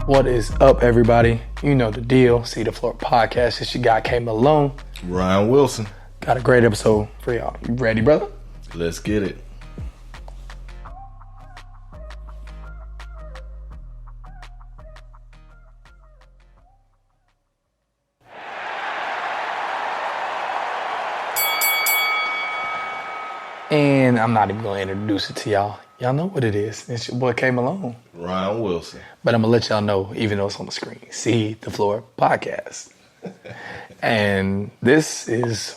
What is up, everybody? You know the deal. See the Floor Podcast. It's your guy, Malone. Ryan Wilson. Got a great episode for y'all. You ready, brother? Let's get it. And I'm not even going to introduce it to y'all. Y'all know what it is. It's your boy, Malone. Ryan Wilson. But I'm going to let y'all know, even though it's on the screen. See the Floor Podcast. And this is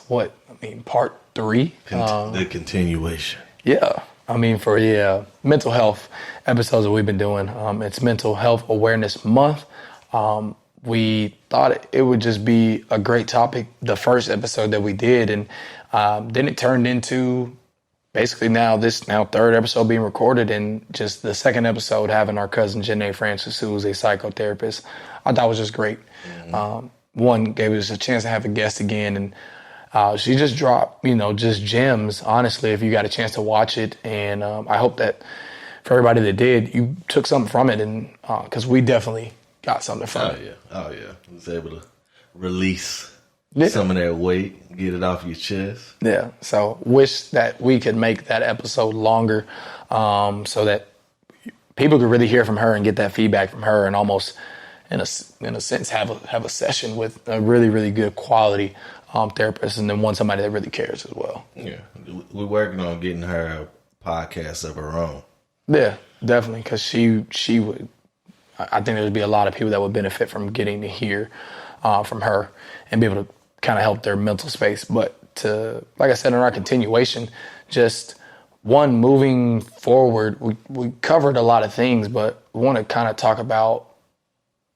part 3. The continuation. Yeah. For mental health episodes that we've been doing. It's Mental Health Awareness Month. We thought it would just be a great topic, the first episode that we did. And then it turned into basically now third episode being recorded, and just the second episode having our cousin Janae Francis, who is a psychotherapist. I thought was just great. Mm-hmm. One, gave us a chance to have a guest again, and she just dropped, just gems, honestly, if you got a chance to watch it. And I hope that for everybody that did, you took something from it, and because we definitely got something from it. Oh, yeah. I was able to release Yeah. some of that weight, get it off your chest. Yeah. So wish that we could make that episode longer, so that people could really hear from her and get that feedback from her, and almost in a sense have a session with a really, really good quality therapist, and then somebody that really cares as well. Yeah. We're working on getting her a podcast of her own. Yeah, definitely. Because she would, I think there'd be a lot of people that would benefit from getting to hear from her and be able to kind of help their mental space. But like I said, in our continuation, just one, moving forward, we covered a lot of things, but we want to kind of talk about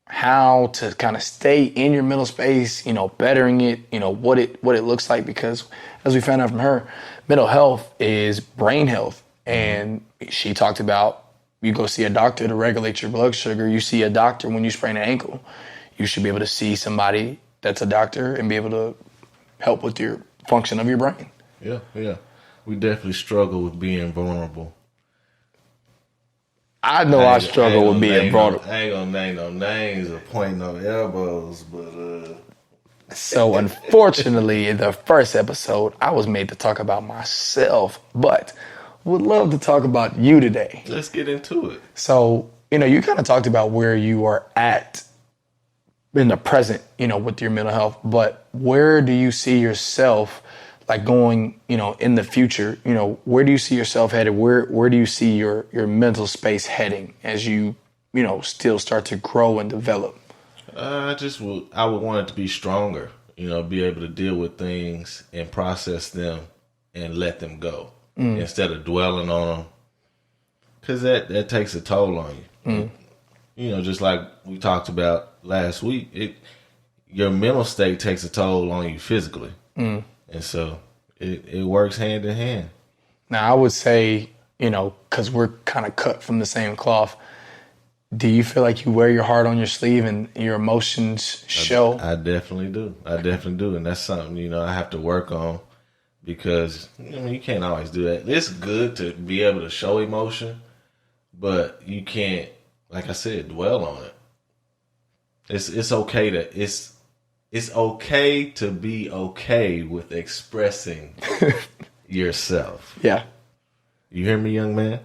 how to kind of stay in your mental space, bettering it, what it looks like, because as we found out from her, mental health is brain health. And she talked about, you go see a doctor to regulate your blood sugar. You see a doctor when you sprain an ankle. You should be able to see somebody that's a doctor and be able to help with your function of your brain. Yeah. We definitely struggle with being vulnerable. I know I struggle with being vulnerable. I ain't gonna name no names or point no elbows, but So unfortunately, in the first episode, I was made to talk about myself, but would love to talk about you today. Let's get into it. So, you kind of talked about where you are at in the present, with your mental health, but where do you see yourself like going, in the future? Where do you see yourself headed? Where do you see your mental space heading as you, still start to grow and develop? I would want it to be stronger, be able to deal with things and process them and let them go instead of dwelling on them. Cause that takes a toll on you. Just like we talked about last week, your mental state takes a toll on you physically. And so it works hand in hand. Now, I would say, because we're kind of cut from the same cloth, do you feel like you wear your heart on your sleeve and your emotions show? I definitely do. And that's something, I have to work on, because you can't always do that. It's good to be able to show emotion, but you can't, like I said, dwell on it. It's okay to be okay with expressing yourself. Yeah. You hear me, young man?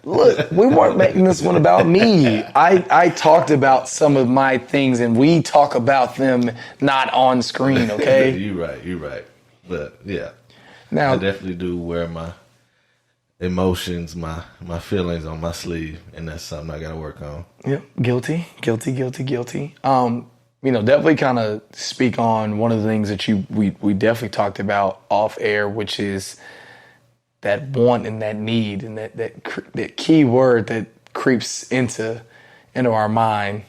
Look, we weren't making this one about me. I talked about some of my things, and we talk about them not on screen, okay? You're right. But yeah, now I definitely do wear my emotions, my feelings on my sleeve, and that's something I got to work on. Yep, guilty. Definitely kind of speak on one of the things that we definitely talked about off air, which is that want and that need, and that key word that creeps into our mind.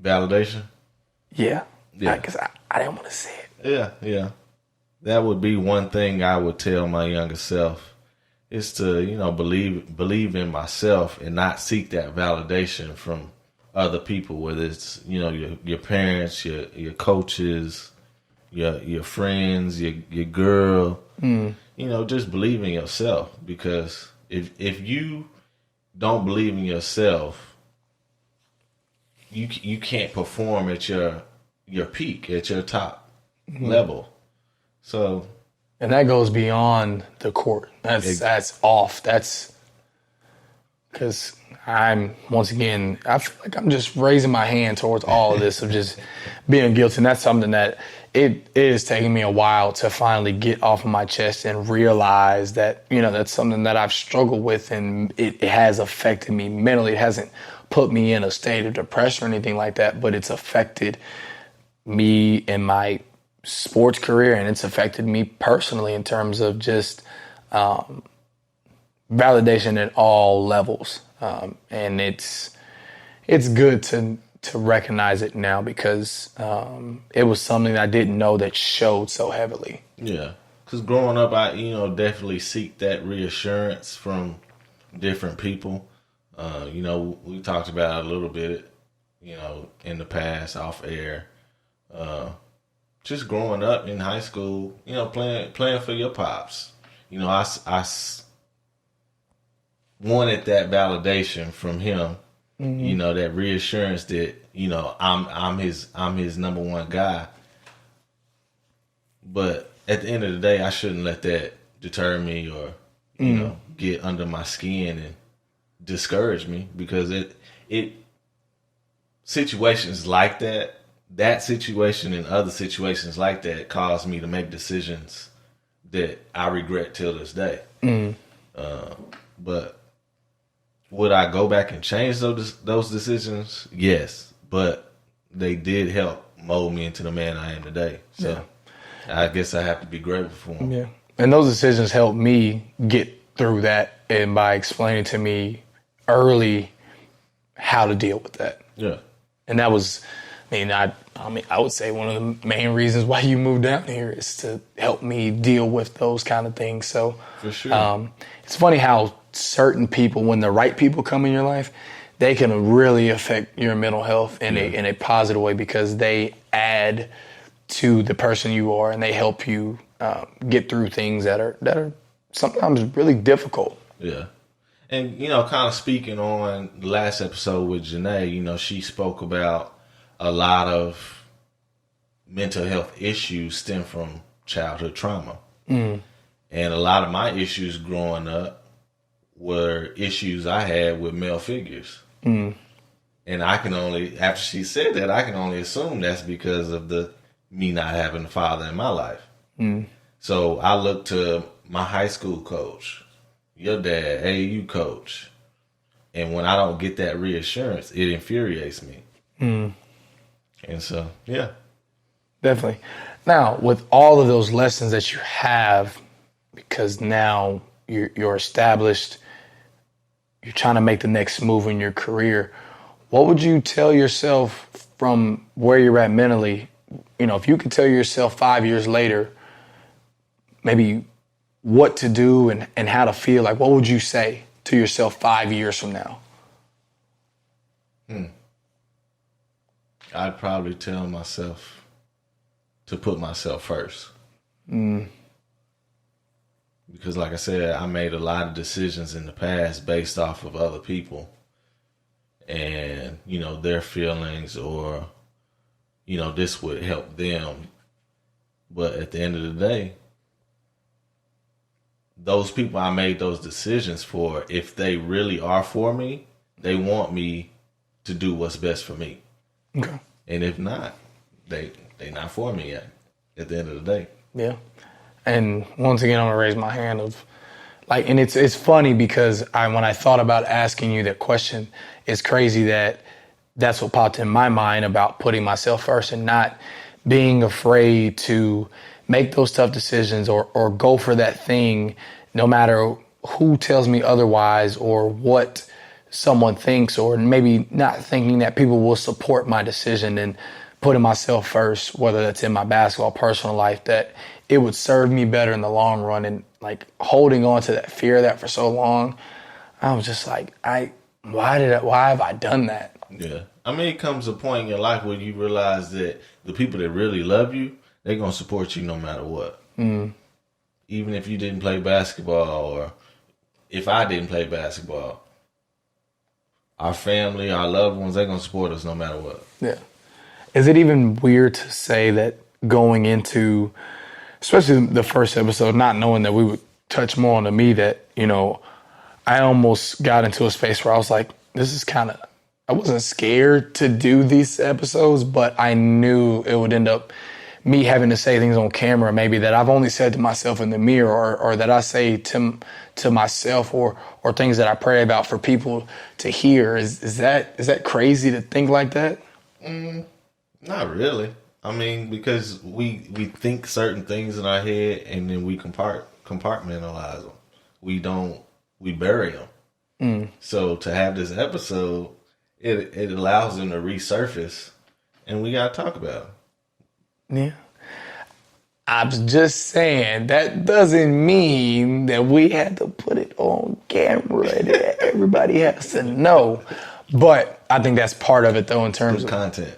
Validation? Yeah. Because I didn't want to say it. Yeah. That would be one thing I would tell my younger self, is to, believe in myself and not seek that validation from other people, whether it's, your parents, your coaches, your friends, your girl. Just believe in yourself, because if you don't believe in yourself, you can't perform at your peak, at your top level. So, and that goes beyond the court. That's off. That's because once again, I feel like I'm just raising my hand towards all of this of just being guilty. And that's something that it is taking me a while to finally get off of my chest and realize that, that's something that I've struggled with, and it has affected me mentally. It hasn't put me in a state of depression or anything like that, but it's affected me in my sports career, and it's affected me personally in terms of just validation at all levels. And it's good to recognize it now, because it was something I didn't know that showed so heavily. Yeah. Because growing up, I, definitely seek that reassurance from different people. We talked about it a little bit, in the past, off air. Just growing up in high school, playing for your pops. I wanted that validation from him. That reassurance that, I'm his number one guy. But at the end of the day, I shouldn't let that deter me or, get under my skin and discourage me, because it situations like that situation and other situations like that caused me to make decisions that I regret till this day. But would I go back and change those decisions? Yes, but they did help mold me into the man I am today. So I guess I have to be grateful for them. Yeah, and those decisions helped me get through that, and by explaining to me early how to deal with that. Yeah, and that was, I would say one of the main reasons why you moved down here is to help me deal with those kind of things. So for sure, it's funny how certain people, when the right people come in your life, they can really affect your mental health in a positive way, because they add to the person you are, and they help you get through things that are sometimes really difficult. Yeah. And, kind of speaking on the last episode with Janae, she spoke about a lot of mental health issues stem from childhood trauma. And a lot of my issues growing up were issues I had with male figures. And after she said that, I can only assume that's because of me not having a father in my life. So I looked to my high school coach, your dad, AAU coach. And when I don't get that reassurance, it infuriates me. And so, yeah. Definitely. Now, with all of those lessons that you have, because now you're established, you're trying to make the next move in your career, what would you tell yourself from where you're at mentally? If you could tell yourself 5 years later, maybe what to do and how to feel, like what would you say to yourself 5 years from now? I'd probably tell myself to put myself first. Because like I said, I made a lot of decisions in the past based off of other people and, their feelings, or, this would help them. But at the end of the day, those people I made those decisions for, if they really are for me, they want me to do what's best for me. Okay. And if not, they not for me yet at the end of the day. Yeah. And once again, I'm gonna raise my hand of and it's funny because when I thought about asking you that question, it's crazy that that's what popped in my mind about putting myself first and not being afraid to make those tough decisions or go for that thing, no matter who tells me otherwise or what someone thinks, or maybe not thinking that people will support my decision, and putting myself first, whether that's in my basketball, personal life, that it would serve me better in the long run. And holding on to that fear of that for so long, I was just like, why have I done that? Yeah. It comes a point in your life where you realize that the people that really love you, they're going to support you no matter what. Even if you didn't play basketball, or if I didn't play basketball, our family, our loved ones, they're gonna support us no matter what. Yeah. Is it even weird to say that going into, especially the first episode, not knowing that we would touch more on the me, that, I almost got into a space where I was like, this is kind of, I wasn't scared to do these episodes, but I knew it would end up me having to say things on camera, maybe that I've only said to myself in the mirror, or that I say to myself, or things that I pray about for people to hear. Is that crazy to think like that? Not really. I mean, because we think certain things in our head and then we compartmentalize them. We bury them. So to have this episode, it allows them to resurface, and we got to talk about it. Yeah. I'm just saying that doesn't mean that we had to put it on camera that everybody has to know. But I think that's part of it, though, in terms of content.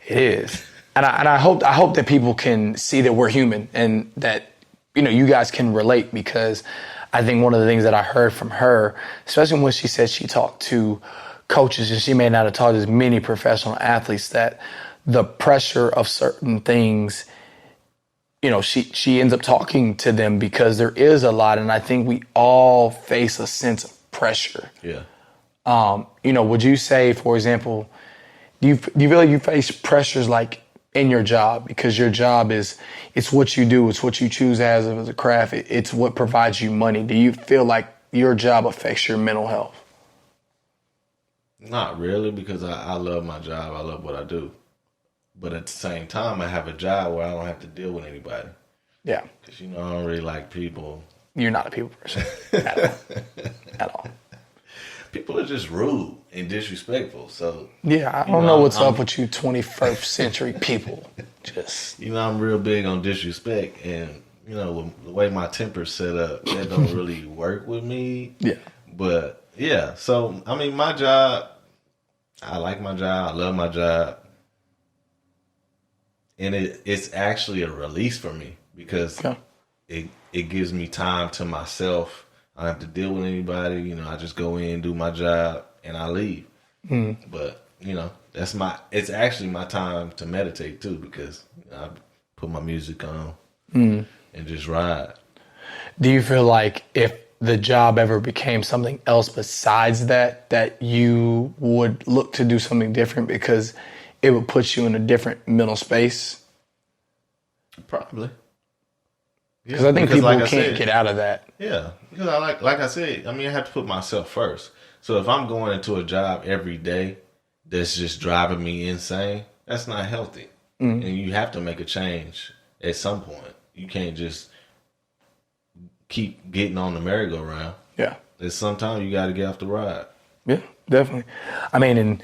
It is, and I hope that people can see that we're human, and that you guys can relate, because I think one of the things that I heard from her, especially when she said she talked to coaches, and she may not have talked to as many professional athletes, that the pressure of certain things, she ends up talking to them because there is a lot, and I think we all face a sense of pressure. Yeah. Would you say, for example, do you feel like you face pressures like in your job, because your job it's what you do, it's what you choose as a craft, it's what provides you money? Do you feel like your job affects your mental health? Not really, because I love my job. I love what I do. But at the same time, I have a job where I don't have to deal with anybody. Yeah. Because, I don't really like people. You're not a people person at all. At all. People are just rude and disrespectful. So yeah, I don't know what's up with you 21st century people. Just I'm real big on disrespect, and with the way my temper's set up, that don't really work with me. Yeah. But yeah, so I mean, my job, I like my job. I love my job, and it's actually a release for me, because it gives me time to myself. I don't have to deal with anybody. I just go in, do my job, and I leave. But, it's actually my time to meditate too, because I put my music on and just ride. Do you feel like if the job ever became something else besides that you would look to do something different because it would put you in a different mental space? Probably. Because I think people can't get out of that. Yeah, because like I said, I have to put myself first. So if I'm going into a job every day that's just driving me insane, that's not healthy. And you have to make a change at some point. You can't just keep getting on the merry-go-round. Yeah. Sometimes you got to get off the ride. Yeah, definitely. And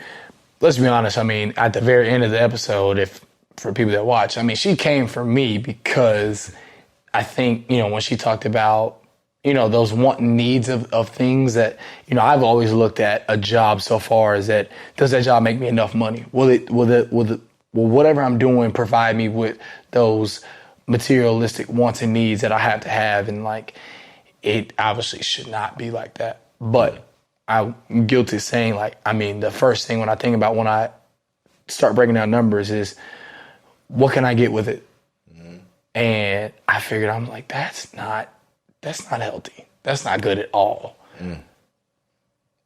let's be honest, at the very end of the episode, for people that watch, she came for me because I think, when she talked about, those want and needs of things that, I've always looked at a job so far as that, does that job make me enough money? Will whatever I'm doing provide me with those materialistic wants and needs that I have to have? And it obviously should not be like that. But I'm guilty of saying the first thing when I think about when I start breaking down numbers is, what can I get with it? And I figured, I'm like, that's not healthy. That's not good at all.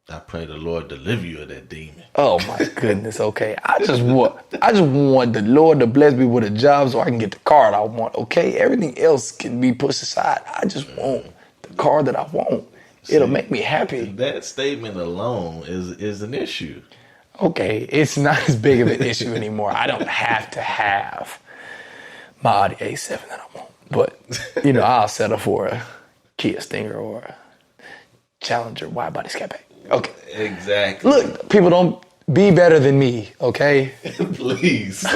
I pray the Lord deliver you of that demon. Oh my goodness. Okay. I just want the Lord to bless me with a job so I can get the car that I want. Okay. Everything else can be pushed aside. I just want the car that I want. It'll make me happy. That statement alone is an issue. Okay. It's not as big of an issue anymore. I don't have to have my Audi A7 that I want. But, I'll settle for a Kia Stinger or a Challenger wide body Skyback. Okay. Exactly. Look, people, don't be better than me, okay? Please.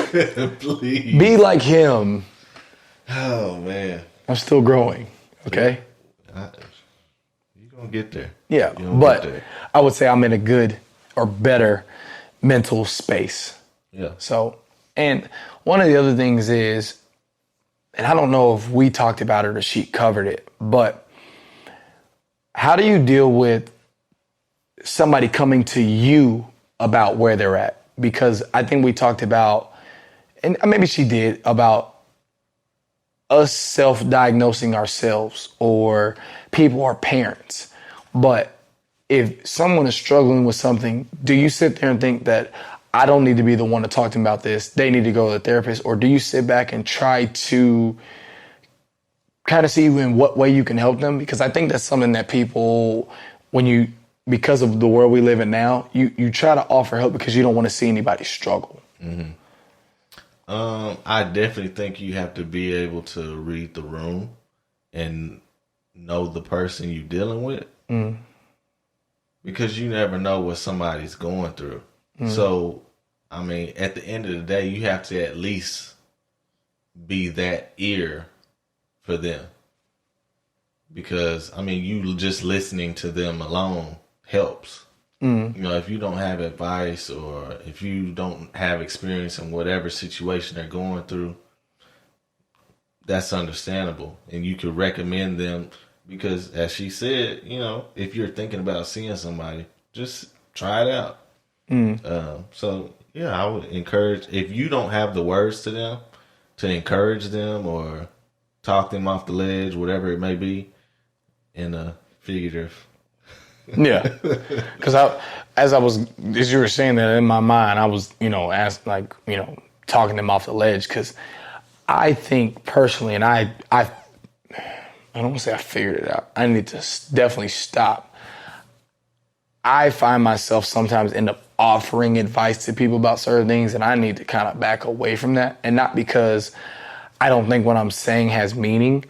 Please. Be like him. Oh, man. I'm still growing, okay? You're going to get there. Yeah, but I would say I'm in a good or better mental space. Yeah. So, and one of the other things is, and I don't know if we talked about it or she covered it, but how do you deal with somebody coming to you about where they're at. Because I think we talked about, and maybe she did, about us self-diagnosing ourselves, or people or parents. But if someone is struggling with something, do you sit there and think that I don't need to be the one to talk to them about this, they need to go to the therapist? Or do you sit back and try to kind of see in what way you can help them? Because I think that's something that people, because of the world we live in now, you try to offer help because you don't want to see anybody struggle. Mm-hmm. I definitely think you have to be able to read the room and know the person you're dealing with, because you never know what somebody's going through. So, I mean, at the end of the day, you have to at least be that ear for them, because, I mean, you just listening to them alone helps. You know, if you don't have advice, or if you don't have experience in whatever situation they're going through, that's understandable. And you could recommend them, because as she said, you know, if you're thinking about seeing somebody, just try it out. So, yeah, I would encourage, if you don't have the words to them, to encourage them or talk them off the ledge, whatever it may be, in a figurative. Yeah, because as you were saying that, in my mind, I was, talking them off the ledge, because I think personally, and I don't want to say I figured it out. I need to definitely stop. I find myself sometimes end up offering advice to people about certain things, and I need to kind of back away from that. And not because I don't think what I'm saying has meaning,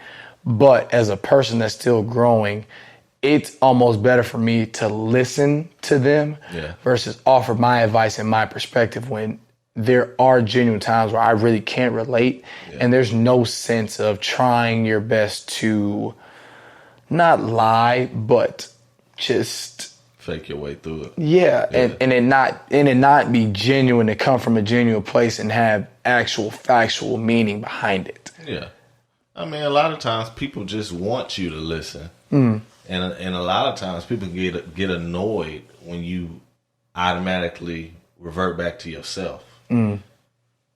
but as a person that's still growing, it's almost better for me to listen to them versus offer my advice and my perspective, when there are genuine times where I really can't relate, and there's no sense of trying your best to not lie, but just fake your way through it. Yeah. And it not be genuine, to come from a genuine place and have actual factual meaning behind it. Yeah. I mean, a lot of times people just want you to listen. And a lot of times people get annoyed when you automatically revert back to yourself.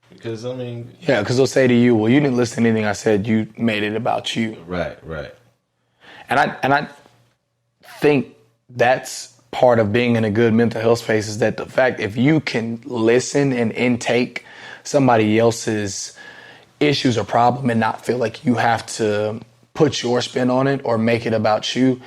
Because, I mean... Yeah, because they'll say to you, well, you didn't listen to anything I said. You made it about you. Right. And I think that's part of being in a good mental health space, is that the fact, if you can listen and intake somebody else's issues or problem and not feel like you have to put your spin on it or make it about you,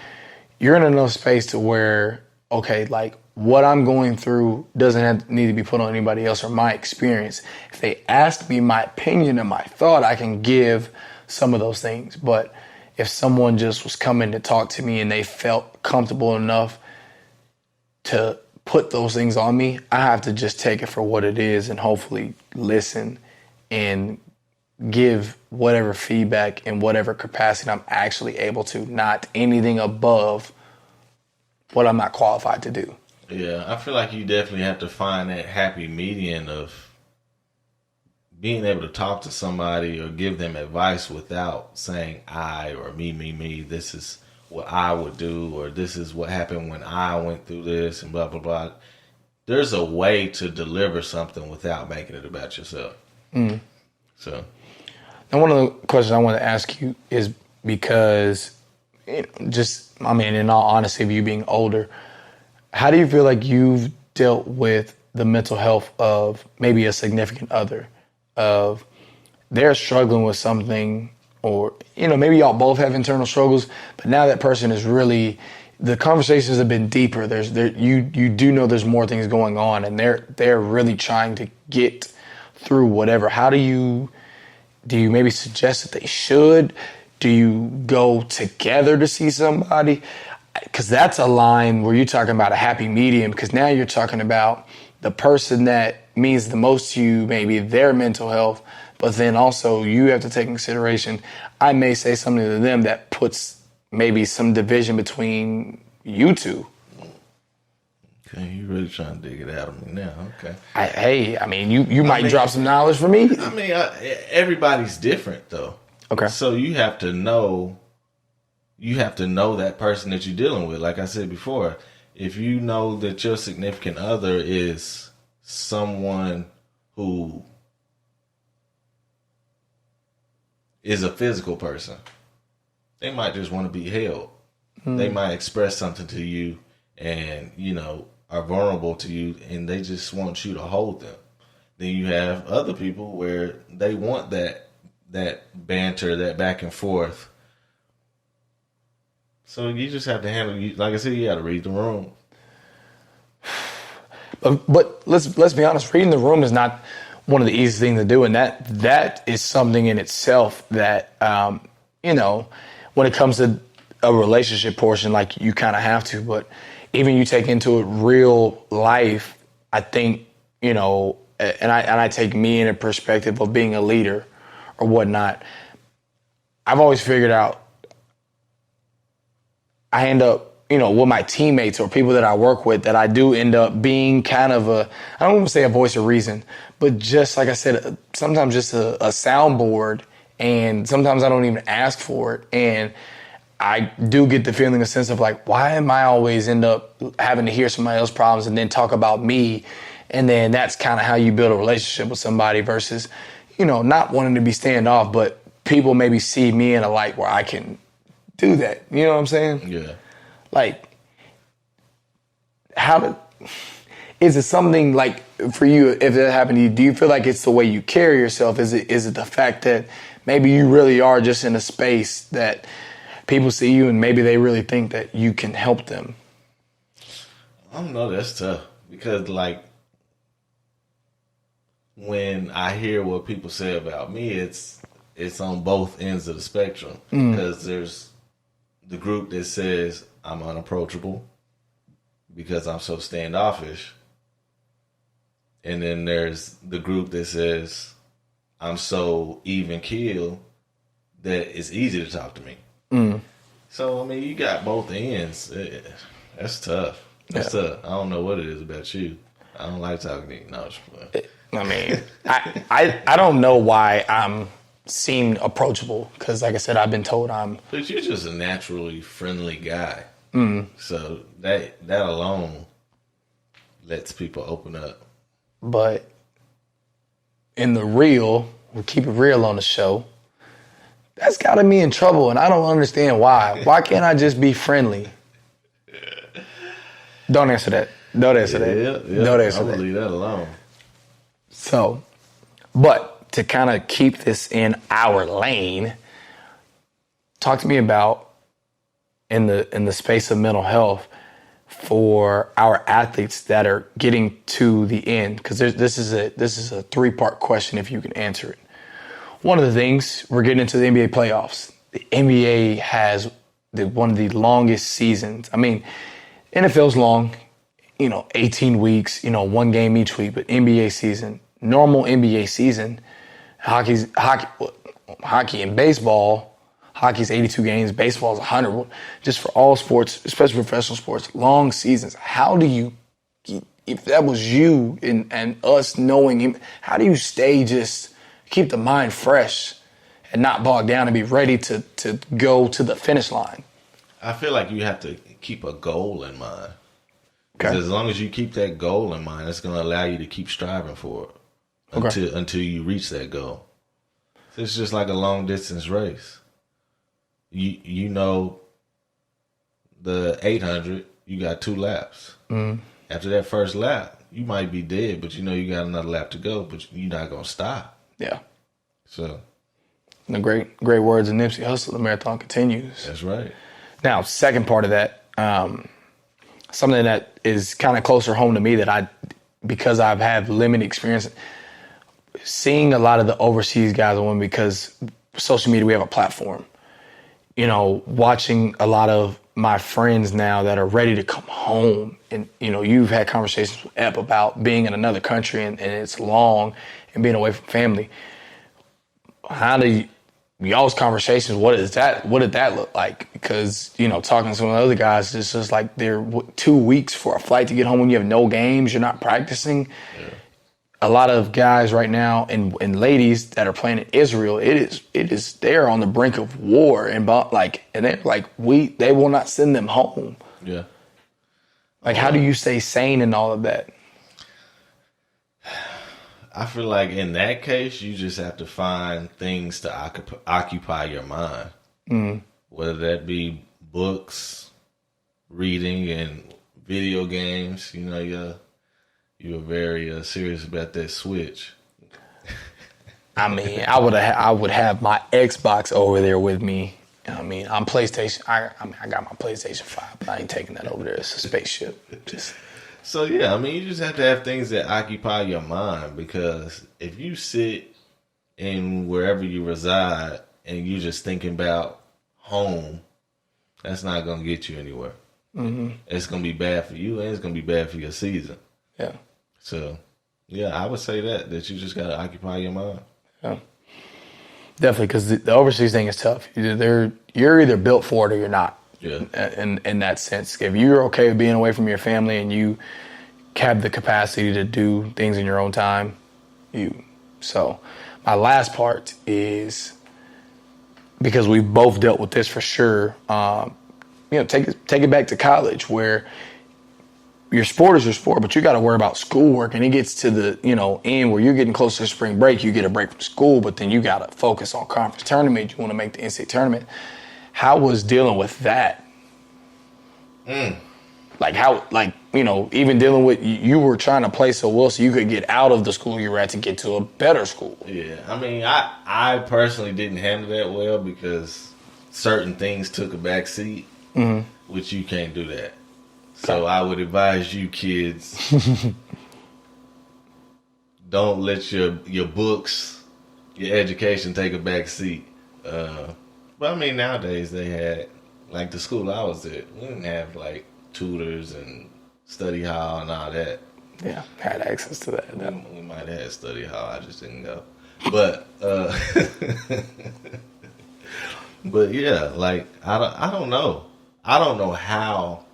you're in enough space to where, okay, like, what I'm going through doesn't need to be put on anybody else or my experience. If they ask me my opinion and my thought, I can give some of those things. But if someone just was coming to talk to me and they felt comfortable enough to put those things on me, I have to just take it for what it is and hopefully listen and give whatever feedback in whatever capacity I'm actually able to, not anything above what I'm not qualified to do. Yeah, I feel like you definitely have to find that happy median of being able to talk to somebody or give them advice without saying I or me, this is what I would do, or this is what happened when I went through this, and blah, blah, blah. There's a way to deliver something without making it about yourself. So... Now, one of the questions I want to ask you is because, in all honesty, of you being older, how do you feel like you've dealt with the mental health of maybe a significant other, of they're struggling with something, or, maybe y'all both have internal struggles, but now that person is really, the conversations have been deeper. You do know there's more things going on, and they're really trying to get through whatever. How do you maybe suggest that they should? Do you go together to see somebody? Because that's a line where you're talking about a happy medium, because now you're talking about the person that means the most to you, maybe their mental health, but then also you have to take in consideration, I may say something to them that puts maybe some division between you two. Okay, you really trying to dig it out of me now. Okay. You might drop some knowledge for me. I mean, everybody's different, though. Okay. So you have to know that person that you're dealing with. Like I said before, if you know that your significant other is someone who is a physical person, they might just want to be held. They might express something to you and, are vulnerable to you, and they just want you to hold them. Then you have other people where they want that banter, that back and forth. So you just have to handle, like I said, you got to read the room. But let's be honest, reading the room is not one of the easiest things to do, and that is something in itself that when it comes to a relationship portion, like you kind of have to. But even you take into it real life, I think and I take me in a perspective of being a leader or whatnot. I've always figured out I end up with my teammates or people that I work with, that I do end up being kind of I don't want to say a voice of reason, but just like I said, sometimes just a soundboard, and sometimes I don't even ask for it. And I do get the feeling, a sense of like, why am I always end up having to hear somebody else's problems and then talk about me? And then that's kind of how you build a relationship with somebody versus, not wanting to be standoff, but people maybe see me in a light where I can do that. You know what I'm saying? Yeah. Like, is it something like for you, if that happened to you, do you feel like it's the way you carry yourself? Is it the fact that maybe you really are just in a space that people see you and maybe they really think that you can help them? I don't know. That's tough because, like, when I hear what people say about me, it's on both ends of the spectrum. Because there's the group that says I'm unapproachable because I'm so standoffish. And then there's the group that says I'm so even keel that it's easy to talk to me. So, I mean, you got both ends. That's tough. That's tough. I don't know what it is about you. I don't like talking to you. No, I mean, I don't know why I'm seen approachable, because like I said, I've been told I'm... But you're just a naturally friendly guy. So that alone lets people open up. But in the real, we keep it real on the show, that's got me in trouble, and I don't understand why. Why can't I just be friendly? Don't answer that. Don't answer that. Yeah. Don't answer that. I'll leave that alone. So, but to kind of keep this in our lane, talk to me about in the space of mental health for our athletes that are getting to the end, because this is a 3-part question if you can answer it. One of the things, we're getting into the NBA playoffs. The NBA has one of the longest seasons. I mean, NFL's long, 18 weeks, one game each week, but NBA season, normal NBA season, hockey and baseball, hockey's 82 games, baseball's 100. Just for all sports, especially professional sports, long seasons. How do you, if that was you and us knowing him, how do you keep the mind fresh and not bogged down and be ready to go to the finish line? I feel like you have to keep a goal in mind. Okay. Because as long as you keep that goal in mind, it's going to allow you to keep striving for it until you reach that goal. So it's just like a long distance race. You know the 800, you got 2 laps. After that first lap, you might be dead, but you got another lap to go, but you're not going to stop. Yeah. So, the great words of Nipsey Hussle, the marathon continues. That's right. Now, second part of that, something that is kind of closer home to me that because I've had limited experience, seeing a lot of the overseas guys and women, because social media, we have a platform. Watching a lot of my friends now that are ready to come home, and you've had conversations with Ep about being in another country and it's long and being away from family. How do y'all's conversations, what did that look like? Because talking to some of the other guys, it's just like they're 2 weeks for a flight to get home when you have no games, you're not practicing. Yeah. A lot of guys right now and ladies that are playing in Israel, it is they're on the brink of war, and they're like, they will not send them home. Yeah. Like, how do you stay sane in all of that? I feel like in that case, you just have to find things to occupy your mind. Whether that be books, reading, and video games. You know, you're very serious about that Switch. I mean, I would have my Xbox over there with me. I mean, I'm PlayStation. I got my PlayStation 5, but I ain't taking that over there. It's a spaceship. Just So yeah, I mean, you just have to have things that occupy your mind, because if you sit in wherever you reside and you just thinking about home, that's not gonna get you anywhere. Mm-hmm. It's gonna be bad for you, and it's gonna be bad for your season. yeah, So yeah, I would say that you just gotta occupy your mind. yeah. Definitely, because the overseas thing is tough. You're either built for it or you're not. Yeah. In that sense, if you're okay with being away from your family and you have the capacity to do things in your own time, So my last part is, because we've both dealt with this for sure. Take it back to college, where your sport is your sport, but you got to worry about schoolwork, and it gets to the end where you're getting close to spring break. You get a break from school, but then you got to focus on conference tournament. You want to make the NCAA tournament. How was dealing with that? Like even dealing with, you were trying to play so well so you could get out of the school you were at to get to a better school. Yeah, I mean, I personally didn't handle that well, because certain things took a back seat, which you can't do that. So I would advise you kids, don't let your books, your education take a back seat. But I mean, nowadays they had, like the school I was at, we didn't have like tutors and study hall and all that. Yeah, had access to that. We might have had study hall, I just didn't go. But but yeah, like I don't know. I don't know how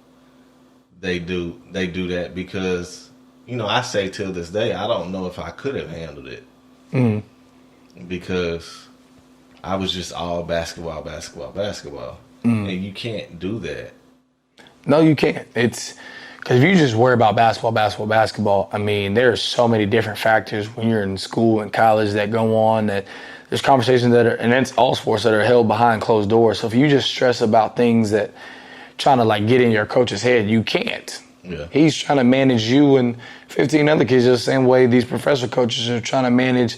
they do that, because I say till this day I don't know if I could have handled it. Because I was just all basketball, and you can't do that. No, you can't. It's because if you just worry about basketball, I mean, there's so many different factors when you're in school and college that go on, that there's conversations that are, and it's all sports, that are held behind closed doors. So if you just stress about things that trying to like get in your coach's head, you can't. Yeah. He's trying to manage you and 15 other kids the same way these professor coaches are trying to manage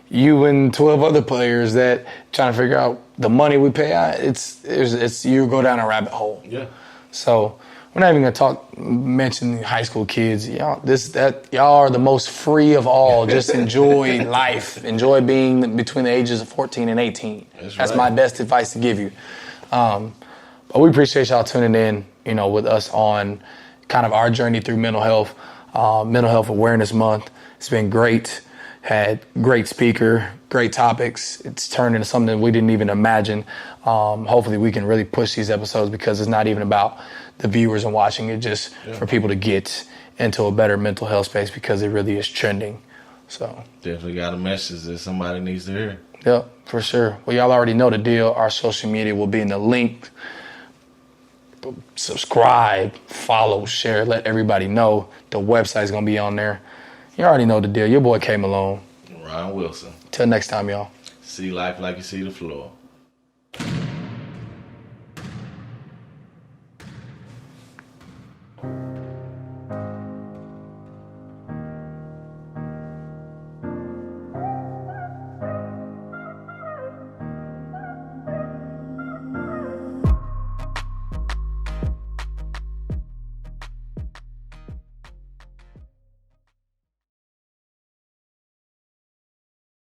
you and 12 other players that trying to figure out the money we pay. It's you go down a rabbit hole. Yeah. So we're not even gonna mention high school kids. Y'all are the most free of all. Just enjoy life. Enjoy being between the ages of 14 and 18. That's right. my best advice to give you. But we appreciate y'all tuning in, with us on kind of our journey through mental health awareness month. It's been great. Had great speaker, great topics. It's turned into something we didn't even imagine. Hopefully we can really push these episodes, because it's not even about the viewers and watching it, just for people to get into a better mental health space, because it really is trending. So definitely got a message that somebody needs to hear. Yep, for sure. Well, y'all already know the deal. Our social media will be in the link. Subscribe, follow, share, let everybody know. The website's going to be on there. You already know the deal. Your boy K. Malone. Ryan Wilson. Till next time, y'all. See life like you see the floor.